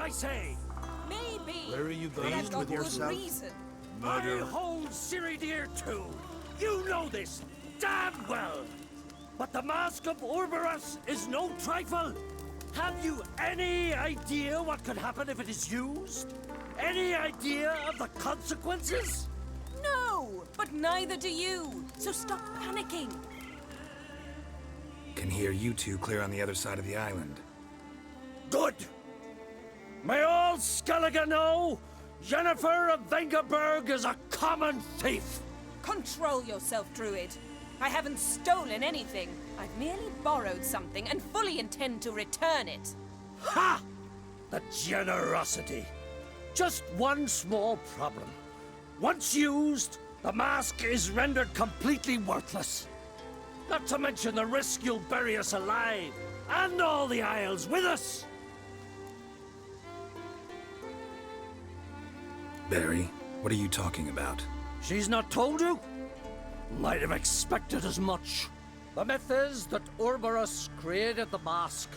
I say? Maybe. Where are you But I've pleased got with good yourself? reason. I hold Ciri dear too. You know this damn well. But the Mask of Uroboros is no trifle. Have you any idea what could happen if it is used? Any idea of the consequences? No, but neither do you. So stop panicking. Can hear you two clear on the other side of the island. Good. May all Skellige know Jennifer of Vengerberg is a common thief. Control yourself, Druid. I haven't stolen anything. I've merely borrowed something and fully intend to return it. Ha! The generosity. Just one small problem. Once used, the mask is rendered completely worthless. Not to mention the risk you'll bury us alive, and all the Isles with us. Barry, what are you talking about? She's not told you? Might have expected as much. The myth is that Uroboros created the mask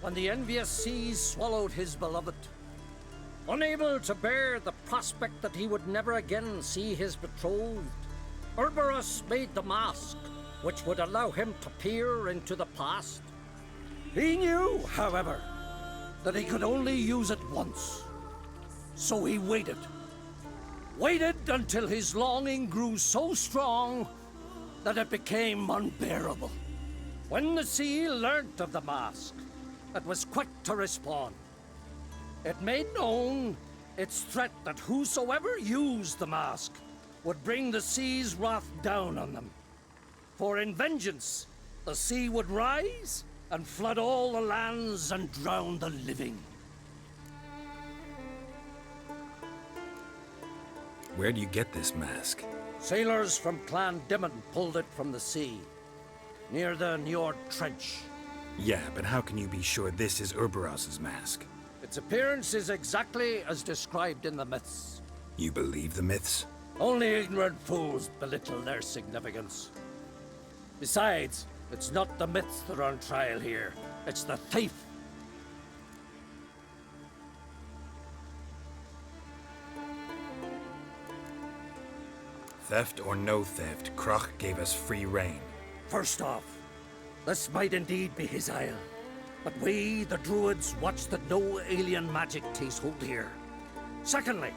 when the envious seas swallowed his beloved. Unable to bear the prospect that he would never again see his betrothed, Uroboros made the mask, which would allow him to peer into the past. He knew, however, that he could only use it once. So he waited. Waited until his longing grew so strong that it became unbearable. When the sea learnt of the mask, it was quick to respond. It made known its threat that whosoever used the mask would bring the sea's wrath down on them. For in vengeance, the sea would rise and flood all the lands and drown the living. Where do you get this mask? Sailors from Clan Dimon pulled it from the sea, near the Njord Trench. Yeah, but how can you be sure this is Uroboros' mask? Its appearance is exactly as described in the myths. You believe the myths? Only ignorant fools belittle their significance. Besides, it's not the myths that are on trial here. It's the thief. Theft or no theft, Krach gave us free rein. First off, this might indeed be his isle. But we, the Druids, watch that no alien magic takes hold here. Secondly,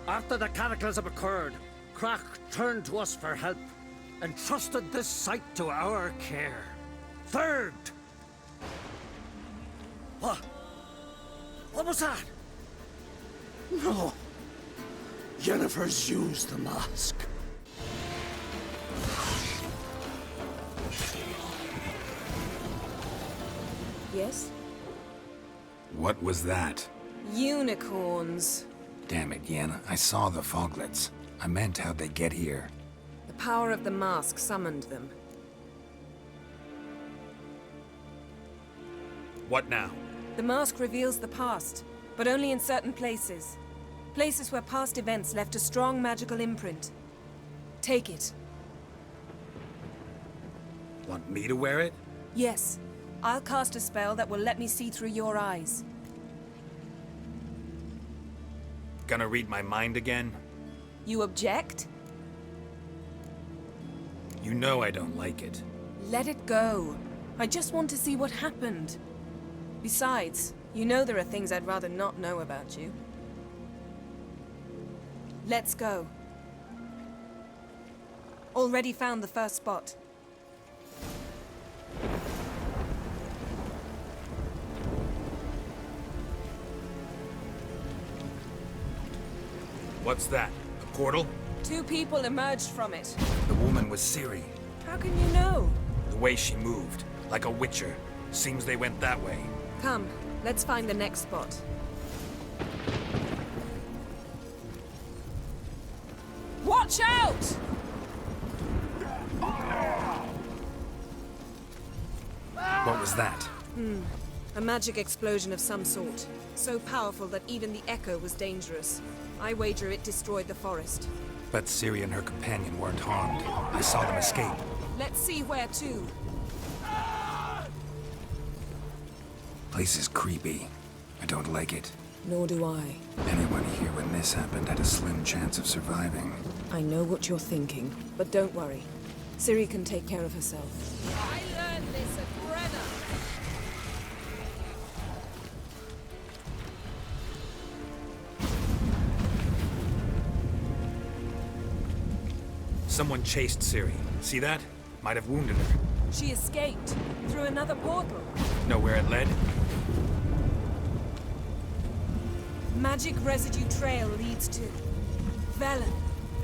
after the cataclysm occurred, Krach turned to us for help and trusted this site to our care. Third... What? What was that? No. Jennifer's used the mask. Yes? What was that? Unicorns. Damn it, Yen. I saw the foglets. I meant how'd they get here. The power of the mask summoned them. What now? The mask reveals the past, but only in certain places. Places where past events left a strong magical imprint. Take it. Want me to wear it? Yes. I'll cast a spell that will let me see through your eyes. Gonna read my mind again? You object? You know I don't like it. Let it go. I just want to see what happened. Besides, you know there are things I'd rather not know about you. Let's go. Already found the first spot. What's that? A portal? 2 people emerged from it. The woman was Ciri. How can you know? The way she moved, like a witcher. Seems they went that way. Come, let's find the next spot. Watch out! What was that? A magic explosion of some sort. So powerful that even the echo was dangerous. I wager it destroyed the forest. But Ciri and her companion weren't harmed. I saw them escape. Let's see where to. Place is creepy. I don't like it. Nor do I. Anyone here when this happened had a slim chance of surviving. I know what you're thinking, but don't worry. Ciri can take care of herself. I learned this at Brenna. Someone chased Ciri. See that? Might have wounded her. She escaped through another portal. Know where it led? Magic residue trail leads to Velen.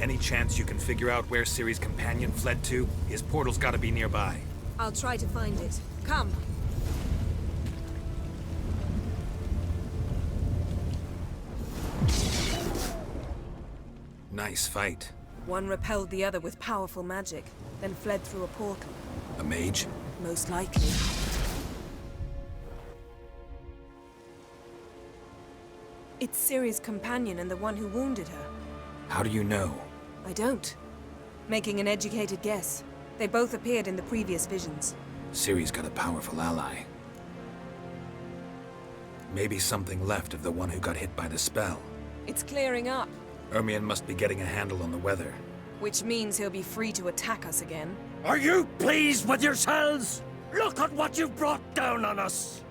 Any chance you can figure out where Ciri's companion fled to? His portal's gotta be nearby. I'll try to find it. Come. Nice fight. One repelled the other with powerful magic, then fled through a portal. A mage? Most likely. It's Ciri's companion and the one who wounded her. How do you know? I don't. Making an educated guess. They both appeared in the previous visions. Ciri's got a powerful ally. Maybe something left of the one who got hit by the spell. It's clearing up, Ermion must be getting a handle on the weather. which means he'll be free to attack us again. Are you pleased with yourselves? Look at what you've brought down on us.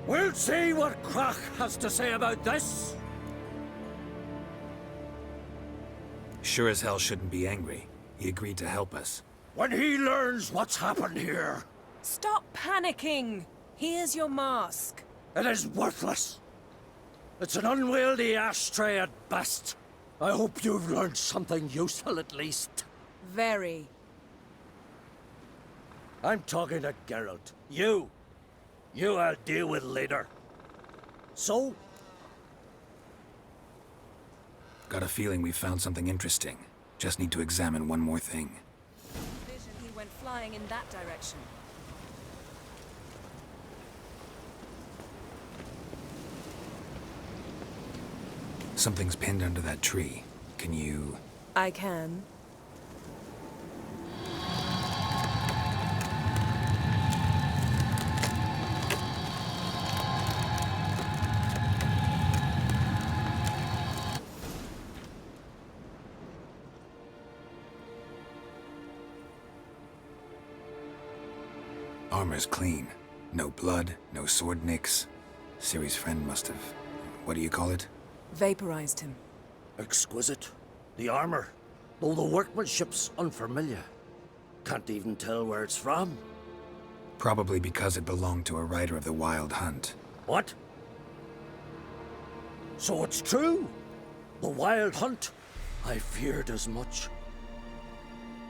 We'll see what Krach has to say about this. Sure as hell shouldn't be angry. He agreed to help us. When he learns what's happened here, Stop panicking! Here's your mask. it is worthless. It's an unwieldy ashtray at best. I hope you've learned something useful at least. Very. I'm talking to Geralt. You I'll deal with later. So, Got a feeling we found something interesting. Just need to examine one more thing. Vision, he went flying in that direction. Something's pinned under that tree. Can you... I can. Armor's clean. No blood, no sword nicks. Ciri's friend must have... What do you call it? Vaporized him. exquisite. The armor, though the workmanship's unfamiliar. Can't even tell where it's from. Probably because it belonged to a rider of the Wild Hunt. What? So it's true? The Wild Hunt? I feared as much.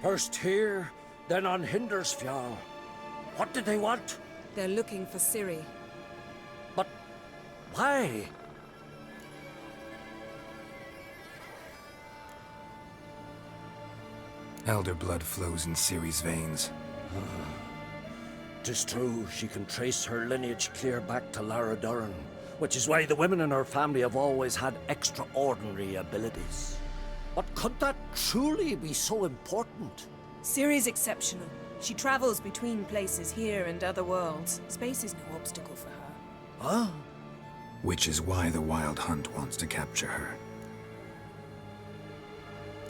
First here, then on Hindersfjall. What did they want? They're looking for Ciri. But why? Elder blood flows in Ciri's veins. 'Tis true, she can trace her lineage clear back to Lara Duran, which is why the women in her family have always had extraordinary abilities. But could that truly be so important? Ciri's exceptional. She travels between places here and other worlds. Space is no obstacle for her. Huh? Which is why the Wild Hunt wants to capture her.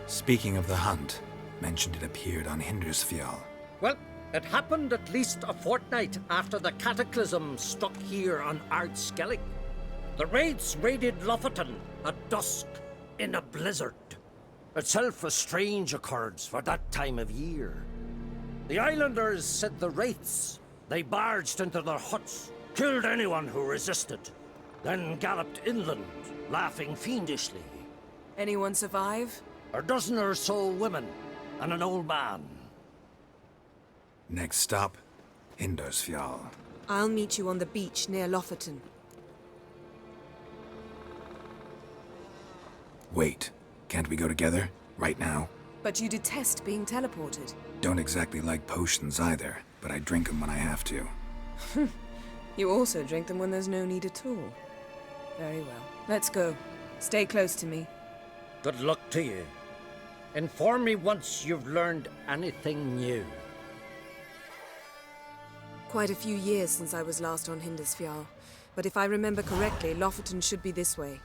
Speaking of the hunt, mentioned it appeared on Hindersfjall. Well, it happened at least a fortnight after the cataclysm struck here on Ardskellig. The raids raided Lofoten at dusk in a blizzard. Itself a strange occurrence for that time of year. The islanders said the wraiths. They barged into their huts, killed anyone who resisted, then galloped inland, laughing fiendishly. Anyone survive? A dozen or so women and an old man. Next stop, Hindersfjall. I'll meet you on the beach near Lofoten. Wait, can't we go together? Right now? But you detest being teleported. Don't exactly like potions either, but I drink them when I have to. You also drink them when there's no need at all. Very well. Let's go. Stay close to me. Good luck to you. Inform me once you've learned anything new. Quite a few years since I was last on Hindersfjall. But if I remember correctly, Lofferton should be this way.